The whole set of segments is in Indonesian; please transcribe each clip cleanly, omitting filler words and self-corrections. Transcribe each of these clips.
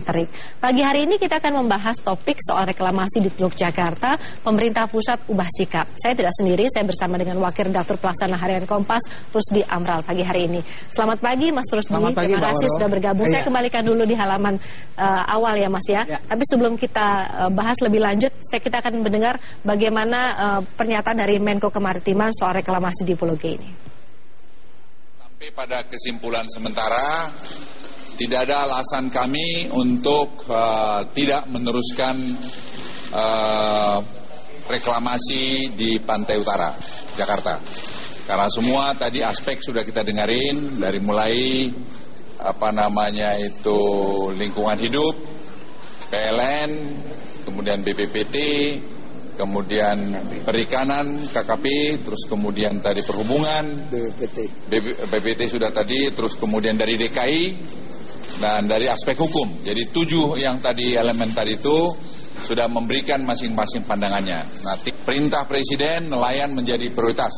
Terik. Pagi hari ini kita akan membahas topik soal reklamasi di Teluk Jakarta. Pemerintah pusat ubah sikap. Saya tidak sendiri, saya bersama dengan Wakil Redaktur Pelaksana Harian Kompas, Rusdi Amral pagi hari ini. Selamat pagi Mas Rusdi, terima kasih sudah bergabung. Saya kembalikan dulu di halaman awal ya Mas ya. Tapi sebelum kita bahas lebih lanjut, kita akan mendengar bagaimana pernyataan dari Menko Kemaritiman soal reklamasi di Pulau G ini. Sampai pada kesimpulan sementara, tidak ada alasan kami untuk tidak meneruskan reklamasi di Pantai Utara, Jakarta. Karena semua tadi aspek sudah kita dengarin, dari mulai lingkungan hidup, PLN, kemudian BPPT, kemudian perikanan, KKP, terus kemudian tadi perhubungan, BPPT sudah tadi, terus kemudian dari DKI, dan dari aspek hukum. Jadi 7 yang tadi elemen tadi itu sudah memberikan masing-masing pandangannya. Nanti perintah Presiden nelayan menjadi prioritas.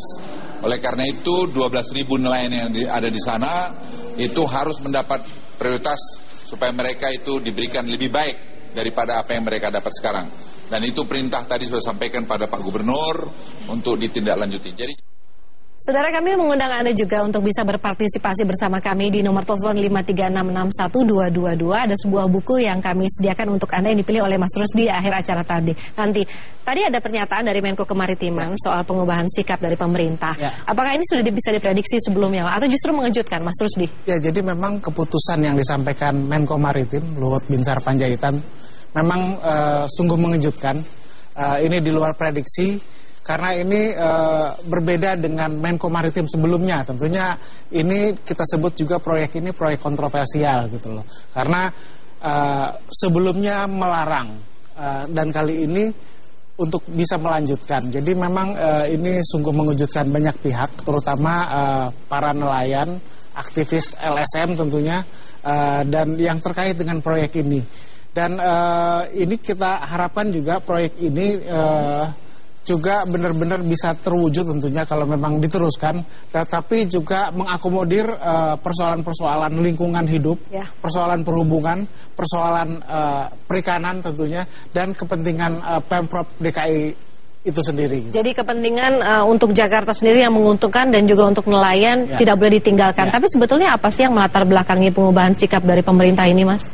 Oleh karena itu 12.000 nelayan yang ada di sana itu harus mendapat prioritas supaya mereka itu diberikan lebih baik daripada apa yang mereka dapat sekarang. Dan itu perintah tadi sudah sampaikan pada Pak Gubernur untuk ditindaklanjuti. Jadi Saudara, kami mengundang Anda juga untuk bisa berpartisipasi bersama kami di nomor telepon 536612222. Ada sebuah buku yang kami sediakan untuk Anda yang dipilih oleh Mas Rusdi di akhir acara tadi. Tadi ada pernyataan dari Menko Kemaritiman soal pengubahan sikap dari pemerintah. Apakah ini sudah bisa diprediksi sebelumnya atau justru mengejutkan Mas Rusdi? Ya, jadi memang keputusan yang disampaikan Menko Maritim Luhut Binsar Panjaitan memang sungguh mengejutkan. Ini di luar prediksi. Karena ini berbeda dengan Menko Maritim sebelumnya. Tentunya ini kita sebut juga proyek ini proyek kontroversial gitu loh. Karena sebelumnya melarang dan kali ini untuk bisa melanjutkan. Jadi memang ini sungguh mengejutkan banyak pihak, terutama para nelayan, aktivis LSM tentunya, dan yang terkait dengan proyek ini. Dan ini kita harapkan juga proyek ini juga benar-benar bisa terwujud tentunya kalau memang diteruskan, tetapi juga mengakomodir persoalan-persoalan lingkungan hidup, persoalan perhubungan, persoalan perikanan tentunya, dan kepentingan Pemprov DKI itu sendiri. Jadi kepentingan untuk Jakarta sendiri yang menguntungkan dan juga untuk nelayan tidak boleh ditinggalkan. Tapi sebetulnya apa sih yang melatar belakangi pengubahan sikap dari pemerintah ini, Mas?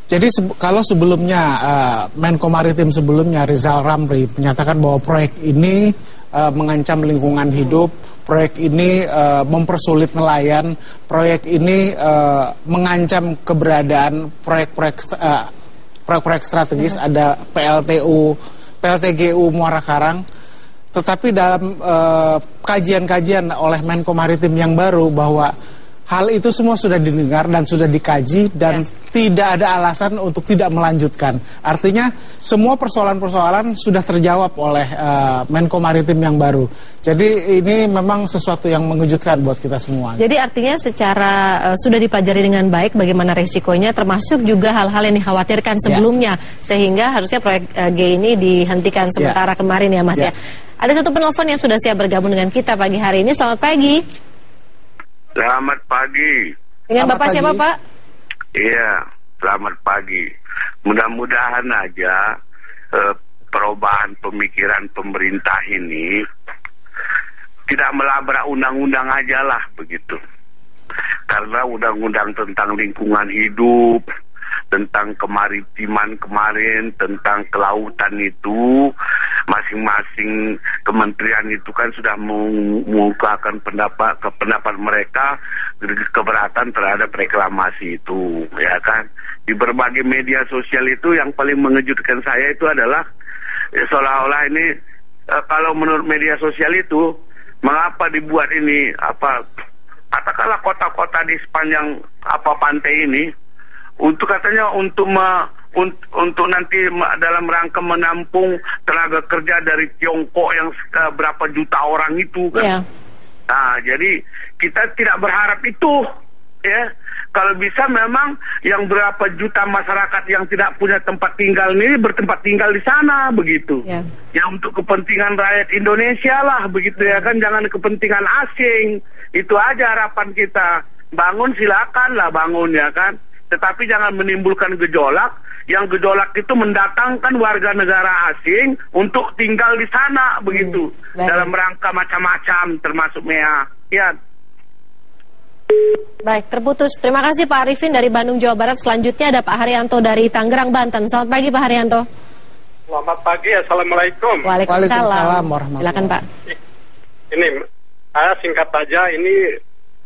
Jadi kalau sebelumnya Menko Maritim sebelumnya Rizal Ramli menyatakan bahwa proyek ini mengancam lingkungan hidup, proyek ini mempersulit nelayan, proyek ini mengancam keberadaan proyek-proyek strategis, ada PLTGU Muara Karang. Tetapi dalam kajian-kajian oleh Menko Maritim yang baru bahwa hal itu semua sudah didengar dan sudah dikaji dan tidak ada alasan untuk tidak melanjutkan. Artinya semua persoalan-persoalan sudah terjawab oleh Menko Maritim yang baru. Jadi ini memang sesuatu yang mengejutkan buat kita semua. Jadi artinya secara sudah dipelajari dengan baik bagaimana resikonya, termasuk juga hal-hal yang dikhawatirkan sebelumnya, sehingga harusnya proyek G ini dihentikan sementara kemarin ya Mas ya. Ada satu penelpon yang sudah siap bergabung dengan kita pagi hari ini. Selamat pagi. Selamat pagi. Dengan Bapak siapa Pak? Iya, selamat pagi. Mudah-mudahan aja perubahan pemikiran pemerintah ini tidak melabrak undang-undang aja lah begitu. Karena undang-undang tentang lingkungan hidup, tentang kemaritiman kemarin, tentang kelautan itu, masing-masing kementerian itu kan sudah mengungkapkan pendapat mereka keberatan terhadap reklamasi itu, ya kan. Di berbagai media sosial itu yang paling mengejutkan saya itu adalah seolah-olah ini kalau menurut media sosial itu mengapa dibuat ini katakanlah kota-kota di sepanjang pantai ini untuk katanya untuk nanti dalam rangka menampung tenaga kerja dari Tiongkok yang berapa juta orang itu kan. Nah, jadi kita tidak berharap itu ya. Kalau bisa memang yang berapa juta masyarakat yang tidak punya tempat tinggal ini bertempat tinggal di sana begitu. Ya untuk kepentingan rakyat Indonesia lah begitu ya kan, jangan kepentingan asing. Itu aja harapan kita. Bangun silakan lah bangun ya kan. tetapi jangan menimbulkan gejolak. Yang gejolak itu mendatangkan warga negara asing untuk tinggal di sana begitu, dalam rangka macam-macam termasuk MEA. Ya. Baik, terputus. Terima kasih Pak Arifin dari Bandung, Jawa Barat. Selanjutnya ada Pak Haryanto dari Tangerang, Banten. Selamat pagi Pak Haryanto. Selamat pagi, Assalamualaikum. Waalaikumsalam. Silakan Pak. Ini saya singkat saja, ini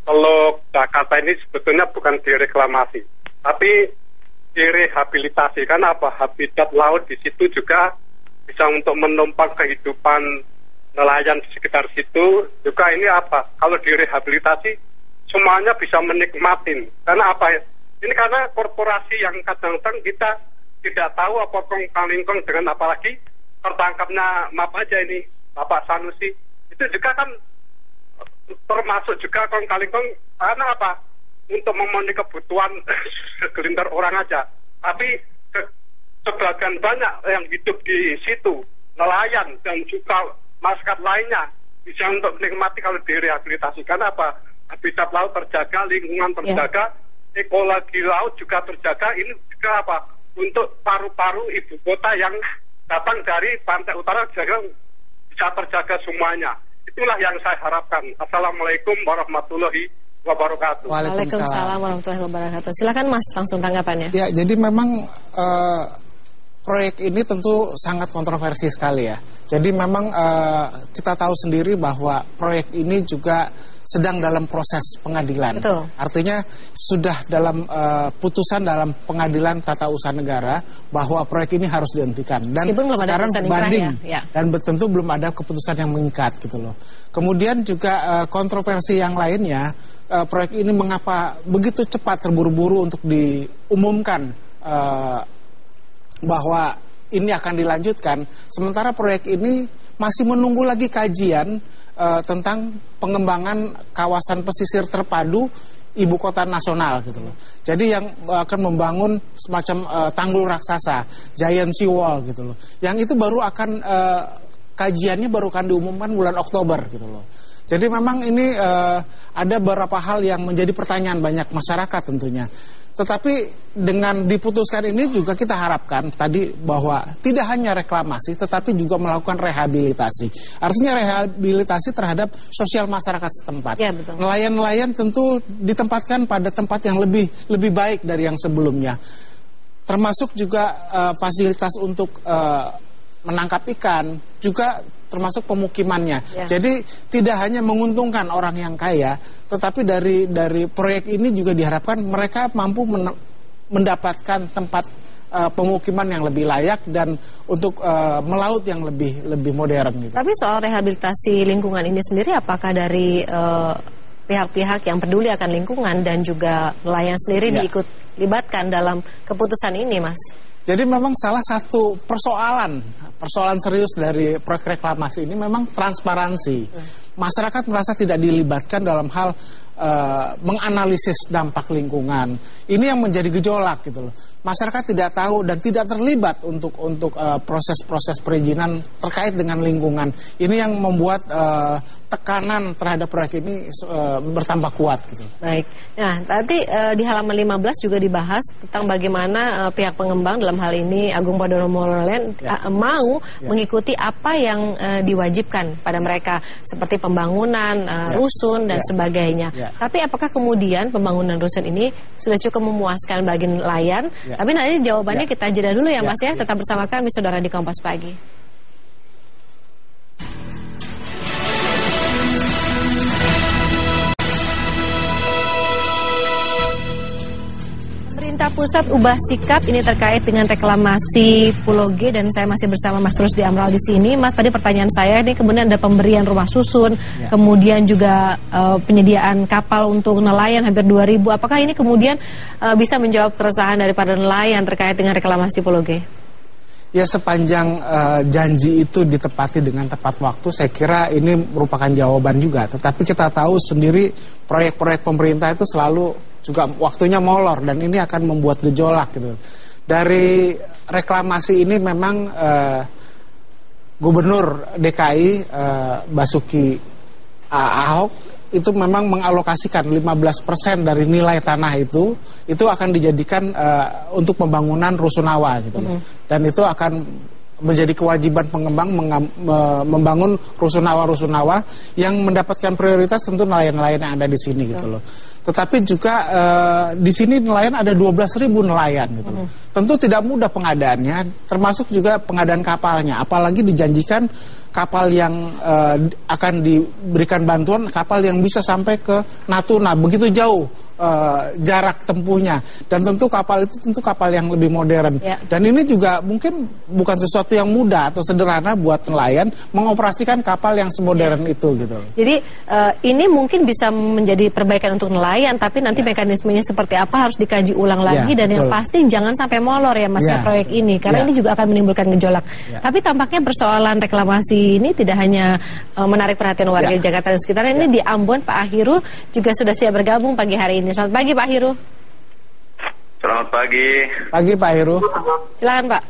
Teluk Jakarta ini sebetulnya bukan direklamasi, tapi direhabilitasi. Karena apa? Habitat laut di situ juga bisa untuk menumpang kehidupan nelayan di sekitar situ. Juga ini apa? Kalau direhabilitasi semuanya bisa menikmatin. Karena apa? Ini karena korporasi yang kadang-kadang kita tidak tahu apa kong-kali-kong dengan apalagi tertangkapnya maaf aja ini Bapak Sanusi. Itu juga kan termasuk juga kong-kali-kong karena apa? Untuk memenuhi kebutuhan segelintir orang aja. Tapi sebagian banyak yang hidup di situ, nelayan dan juga masyarakat lainnya, bisa untuk menikmati kalau direhabilitasi. Karena apa? Habitat laut terjaga, lingkungan terjaga, ekologi laut juga terjaga. Ini juga apa? Untuk paru-paru ibu kota yang datang dari pantai utara bisa terjaga semuanya. Itulah yang saya harapkan. Assalamualaikum warahmatullahi wabarakatuh. Waalaikumsalam warahmatullahi wabarakatuh. Silakan Mas, langsung tanggapannya. Ya, jadi memang proyek ini tentu sangat kontroversi sekali ya. Jadi memang kita tahu sendiri bahwa proyek ini juga sedang dalam proses pengadilan. Betul. Artinya sudah dalam putusan dalam pengadilan tata usaha negara bahwa proyek ini harus dihentikan. Dan sekarang banding ya. Dan tentu belum ada keputusan yang mengikat gitu loh. Kemudian juga kontroversi yang lainnya, proyek ini mengapa begitu cepat terburu-buru untuk diumumkan bahwa ini akan dilanjutkan, sementara proyek ini masih menunggu lagi kajian tentang pengembangan kawasan pesisir terpadu ibu kota nasional gitu loh. Jadi yang akan membangun semacam tanggul raksasa, giant sea wall gitu loh. Yang itu baru akan kajiannya baru akan diumumkan bulan Oktober gitu loh. Jadi memang ini ada beberapa hal yang menjadi pertanyaan banyak masyarakat tentunya. Tetapi dengan diputuskan ini juga kita harapkan tadi bahwa tidak hanya reklamasi tetapi juga melakukan rehabilitasi. Artinya rehabilitasi terhadap sosial masyarakat setempat. Ya, betul. Nelayan-nelayan tentu ditempatkan pada tempat yang lebih baik dari yang sebelumnya. Termasuk juga fasilitas untuk menangkap ikan, juga termasuk pemukimannya. Ya. Jadi tidak hanya menguntungkan orang yang kaya, tetapi dari proyek ini juga diharapkan mereka mampu mendapatkan tempat pemukiman yang lebih layak dan untuk melaut yang lebih modern gitu. Tapi soal rehabilitasi lingkungan ini sendiri, apakah dari pihak-pihak yang peduli akan lingkungan dan juga nelayan sendiri diikut libatkan dalam keputusan ini, Mas? Jadi memang salah satu persoalan serius dari proyek reklamasi ini memang transparansi. Masyarakat merasa tidak dilibatkan dalam hal menganalisis dampak lingkungan. Ini yang menjadi gejolak gitu loh. Masyarakat tidak tahu dan tidak terlibat untuk proses-proses perizinan terkait dengan lingkungan. Ini yang membuat tekanan terhadap proyek ini bertambah kuat gitu. Baik. Nah, tadi di halaman 15 juga dibahas tentang bagaimana pihak pengembang dalam hal ini Agung Podomoro Land mau mengikuti apa yang diwajibkan pada mereka seperti pembangunan rusun dan sebagainya. Tapi apakah kemudian pembangunan rusun ini sudah cukup memuaskan bagi nelayan? Tapi nanti jawabannya kita jeda dulu ya Mas ya. Tetap bersama kami saudara di Kompas Pagi. Pemerintah pusat ubah sikap ini terkait dengan reklamasi Pulau G dan saya masih bersama Mas Rusdi Amral di sini. Mas, tadi pertanyaan saya ini kemudian ada pemberian rumah susun, kemudian juga penyediaan kapal untuk nelayan hampir 2.000. Apakah ini kemudian bisa menjawab keresahan daripada nelayan terkait dengan reklamasi Pulau G? Ya, sepanjang janji itu ditepati dengan tepat waktu, saya kira ini merupakan jawaban juga. Tetapi kita tahu sendiri proyek-proyek pemerintah itu selalu juga waktunya molor dan ini akan membuat gejolak gitu. Dari reklamasi ini memang Gubernur DKI Basuki Ahok itu memang mengalokasikan 15% dari nilai tanah itu akan dijadikan untuk pembangunan rusunawa gitu loh. Dan itu akan menjadi kewajiban pengembang membangun rusunawa-rusunawa yang mendapatkan prioritas tentu nelayan-nelayan yang ada di sini gitu loh. Tetapi juga di sini nelayan ada 12.000 nelayan gitu loh. Tentu tidak mudah pengadaannya, termasuk juga pengadaan kapalnya. Apalagi dijanjikan kapal yang akan diberikan bantuan, kapal yang bisa sampai ke Natuna, begitu jauh jarak tempuhnya. Dan tentu kapal itu tentu kapal yang lebih modern. Dan ini juga mungkin bukan sesuatu yang mudah atau sederhana buat nelayan mengoperasikan kapal yang semodern itu gitu. Jadi ini mungkin bisa menjadi perbaikan untuk nelayan, tapi nanti mekanismenya seperti apa harus dikaji ulang lagi, dan yang pasti jangan sampai molor ya Mas ya proyek ini, karena ini juga akan menimbulkan gejolak. Tapi tampaknya persoalan reklamasi ini tidak hanya menarik perhatian warga Jakarta dan sekitarnya. Ini di Ambon, Pak Ahiru juga sudah siap bergabung pagi hari ini. Selamat pagi Pak Ahiru. Selamat pagi. Pagi Pak Ahiru. Silakan Pak.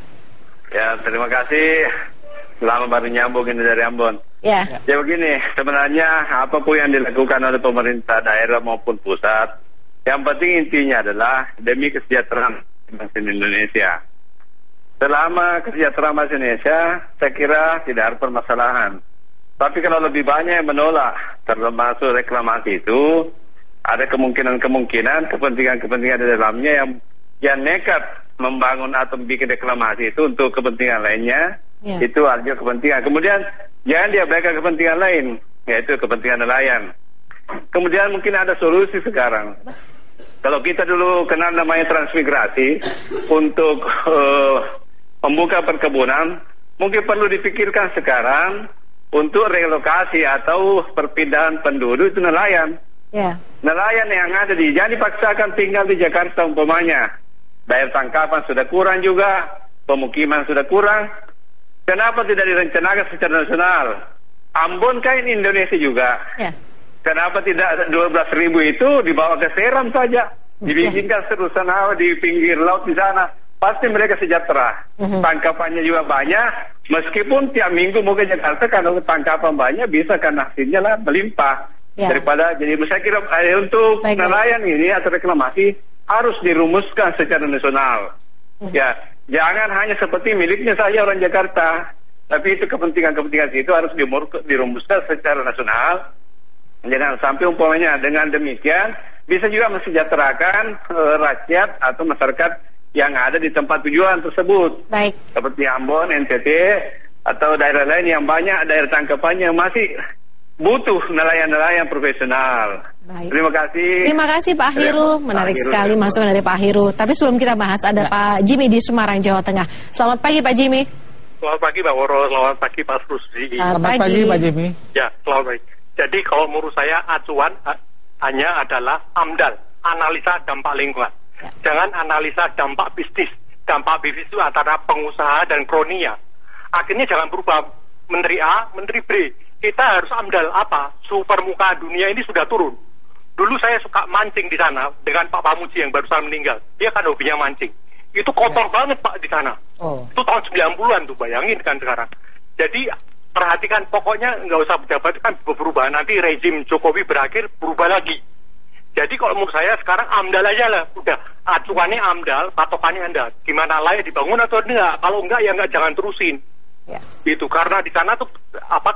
Ya, terima kasih. Lama baru nyambung ini dari Ambon. Ya begini, sebenarnya apapun yang dilakukan oleh pemerintah daerah maupun pusat, yang penting intinya adalah demi kesejahteraan bangsa Indonesia. Selama kesejahteraan bangsa Indonesia, saya kira tidak ada permasalahan. Tapi kalau lebih banyak yang menolak, termasuk reklamasi itu, ada kemungkinan-kemungkinan, kepentingan-kepentingan di dalamnya yang nekat membangun atau bikin reklamasi itu untuk kepentingan lainnya, itu artinya kepentingan. Kemudian jangan diabaikan kepentingan lain, yaitu kepentingan nelayan. Kemudian mungkin ada solusi sekarang. Kalau kita dulu kenal namanya transmigrasi untuk membuka perkebunan, mungkin perlu dipikirkan sekarang untuk relokasi atau perpindahan penduduk itu nelayan. Nelayan yang ada jangan dipaksakan tinggal di Jakarta umpamanya. Daya tangkapan sudah kurang juga, pemukiman sudah kurang. Kenapa tidak direncanakan secara nasional? Ambon kan Indonesia juga. Kenapa tidak 12.000 itu dibawa ke Seram saja? Dibikinkan serusan di pinggir laut di sana. Pasti mereka sejahtera. Tangkapannya juga banyak. Meskipun tiap minggu mau ke Jakarta, kalau tangkapan banyak bisa kan hasilnya lah melimpah. Daripada jadi saya kira untuk nelayan ini atau reklamasi harus dirumuskan secara nasional. Jangan hanya seperti miliknya saja orang Jakarta, tapi itu kepentingan-kepentingan itu harus dirumuskan secara nasional. Jangan sampai umpamanya dengan demikian bisa juga mensejahterakan rakyat atau masyarakat yang ada di tempat tujuan tersebut. Seperti Ambon, NTT atau daerah lain yang banyak daerah tangkapannya yang masih butuh nelayan-nelayan profesional. Terima kasih. Terima kasih Pak Ahiru. Menarik sekali masukan dari Pak Ahiru. Tapi sebelum kita bahas, ada Pak Jimmy di Semarang, Jawa Tengah. Selamat pagi Pak Jimmy. Selamat pagi Pak Woro, selamat pagi Pak Rusdi. Selamat pagi Pak Jimmy. Ya, selamat pagi. Jadi kalau menurut saya acuan hanya adalah AMDAL, analisa dampak lingkungan. Jangan analisa dampak bisnis. Dampak bisnis itu antara pengusaha dan kronia. Akhirnya jangan berubah Menteri A, Menteri B. Kita harus AMDAL apa? Suhu permukaan dunia ini sudah turun. Dulu saya suka mancing di sana dengan Pak Pamuji yang barusan meninggal. Dia kan hobinya mancing. Itu kotor banget Pak di sana. Itu tahun 90-an tuh, bayangin kan sekarang. Jadi perhatikan, pokoknya nggak usah pejabat kan berubah. Nanti rezim Jokowi berakhir, berubah lagi. Jadi kalau menurut saya sekarang AMDAL aja lah. Udah, acuannya AMDAL, patokannya AMDAL. Gimana layak dibangun atau enggak? Kalau enggak ya enggak, jangan terusin. Itu karena di sana tuh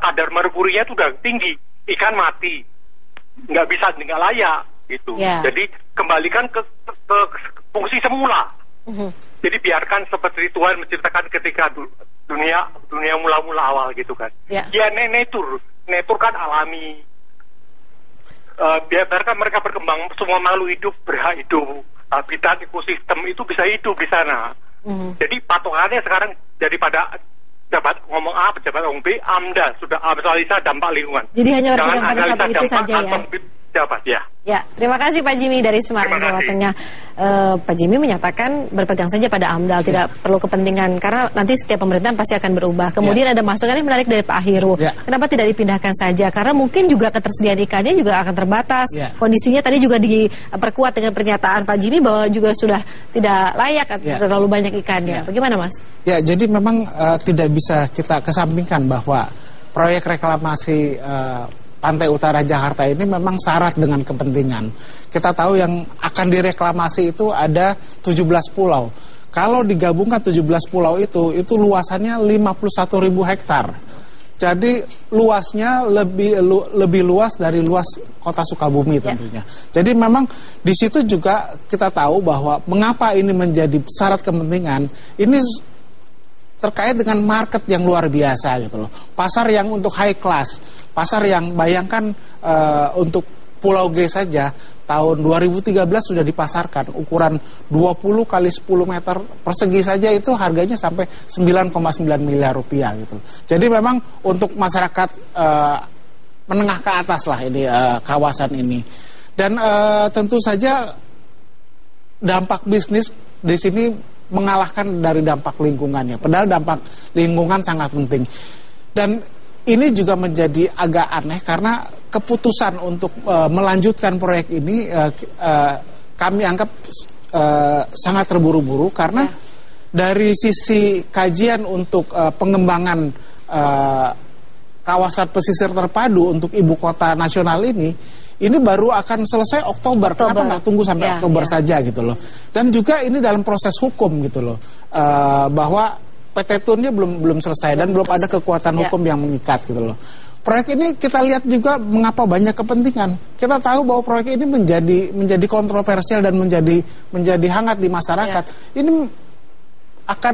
kadar merkurinya tuh udah tinggi, ikan mati, nggak bisa, nggak layak gitu. Jadi kembalikan ke fungsi semula. Jadi biarkan seperti Tuhan menceritakan ketika dunia mula-mula awal gitu kan. Natur kan alami. Biarkan mereka berkembang, semua makhluk hidup berhak hidup, habitat ekosistem itu bisa hidup di sana. Jadi patokannya sekarang daripada pejabat ngomong A, pejabat ngomong B, AMDAL sudah analisa dampak lingkungan. Jadi hanya berpegang pada satu itu saja ya. Pejabat ya. Terima kasih Pak Jimmy dari Semarang, Jawa Tengah. Pak Jimmy menyatakan berpegang saja pada AMDAL, tidak perlu kepentingan karena nanti setiap pemerintahan pasti akan berubah. Kemudian ada masukan yang menarik dari Pak Ahiru. Kenapa tidak dipindahkan saja? Karena mungkin juga ketersediaan ikannya juga akan terbatas. Kondisinya tadi juga diperkuat dengan pernyataan Pak Jimmy bahwa juga sudah tidak layak atau terlalu banyak ikannya. Bagaimana Mas? Ya, jadi memang tidak bisa kita kesampingkan bahwa proyek reklamasi pantai utara Jakarta ini memang syarat dengan kepentingan. Kita tahu yang akan direklamasi itu ada 17 pulau. Kalau digabungkan 17 pulau itu luasannya 51.000 hektar. Jadi luasnya lebih luas dari luas kota Sukabumi tentunya. Jadi memang di situ juga kita tahu bahwa mengapa ini menjadi syarat kepentingan, ini terkait dengan market yang luar biasa gitu loh. Pasar yang untuk high class, pasar yang bayangkan untuk Pulau G saja tahun 2013 sudah dipasarkan ukuran 20 kali 10 meter persegi saja itu harganya sampai 9,9 miliar rupiah gitu. Jadi memang untuk masyarakat menengah ke atas lah ini kawasan ini. Dan tentu saja dampak bisnis di sini mengalahkan dari dampak lingkungannya. Padahal dampak lingkungan sangat penting. Dan ini juga menjadi agak aneh karena keputusan untuk melanjutkan proyek ini kami anggap sangat terburu-buru karena dari sisi kajian untuk pengembangan kawasan pesisir terpadu untuk ibu kota nasional ini baru akan selesai Oktober. Kenapa nggak tunggu sampai Oktober saja gitu loh? Dan juga ini dalam proses hukum gitu loh, bahwa PT Tunnya belum selesai dan belum ada kekuatan hukum yang mengikat gitu loh. Proyek ini kita lihat juga mengapa banyak kepentingan. Kita tahu bahwa proyek ini menjadi kontroversial dan menjadi hangat di masyarakat. Ini akan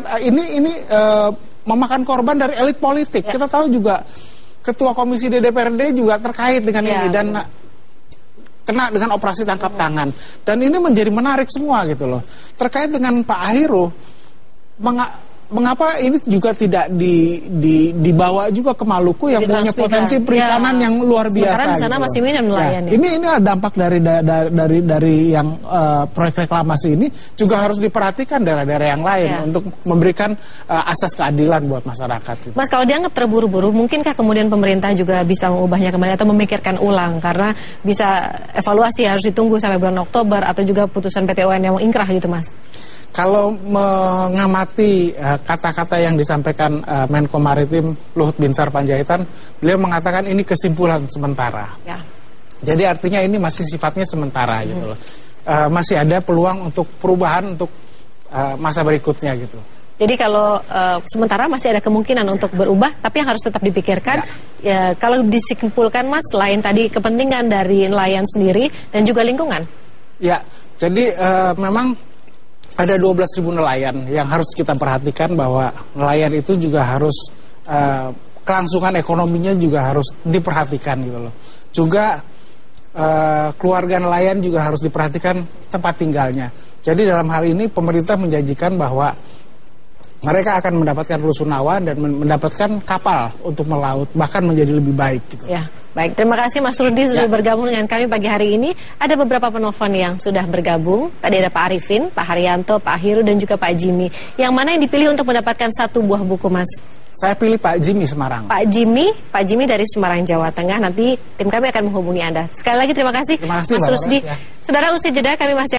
memakan korban dari elit politik. Kita tahu juga Ketua Komisi DPRD juga terkait dengan ini dan kena dengan operasi tangkap tangan. Dan ini menjadi menarik semua gitu loh. Terkait dengan Pak Ahiro, mengapa ini juga tidak dibawa juga ke Maluku yang punya potensi perikanan yang luar biasa? Sementara di sana gitu masih minim nelayan. Ini dampak dari yang proyek reklamasi ini juga harus diperhatikan daerah-daerah yang lain untuk memberikan asas keadilan buat masyarakat. Gitu. Mas, kalau dianggap terburu-buru, mungkinkah kemudian pemerintah juga bisa mengubahnya kembali atau memikirkan ulang karena bisa evaluasi harus ditunggu sampai bulan Oktober atau juga putusan PT UN yang ingkrah gitu, Mas? Kalau mengamati kata-kata yang disampaikan Menko Maritim Luhut Binsar Panjaitan, beliau mengatakan ini kesimpulan sementara. Jadi artinya ini masih sifatnya sementara gitu loh. Masih ada peluang untuk perubahan untuk masa berikutnya gitu. Jadi kalau sementara masih ada kemungkinan untuk berubah, tapi yang harus tetap dipikirkan, kalau disimpulkan Mas, selain tadi kepentingan dari nelayan sendiri dan juga lingkungan. Ya, jadi memang ada 12.000 nelayan yang harus kita perhatikan bahwa nelayan itu juga harus kelangsungan ekonominya juga harus diperhatikan gitu loh. Juga keluarga nelayan juga harus diperhatikan tempat tinggalnya. Jadi dalam hal ini pemerintah menjanjikan bahwa mereka akan mendapatkan rusunawa dan mendapatkan kapal untuk melaut, bahkan menjadi lebih baik gitu. Ya. Baik, terima kasih Mas Rudi sudah bergabung dengan kami pagi hari ini. Ada beberapa penelpon yang sudah bergabung. Tadi ada Pak Arifin, Pak Haryanto, Pak Ahiro, dan juga Pak Jimmy. Yang mana yang dipilih untuk mendapatkan satu buah buku, Mas? Saya pilih Pak Jimmy Semarang. Pak Jimmy dari Semarang, Jawa Tengah. Nanti tim kami akan menghubungi Anda. Sekali lagi terima kasih Mas Rusdi. Saudara, usai jeda kami masih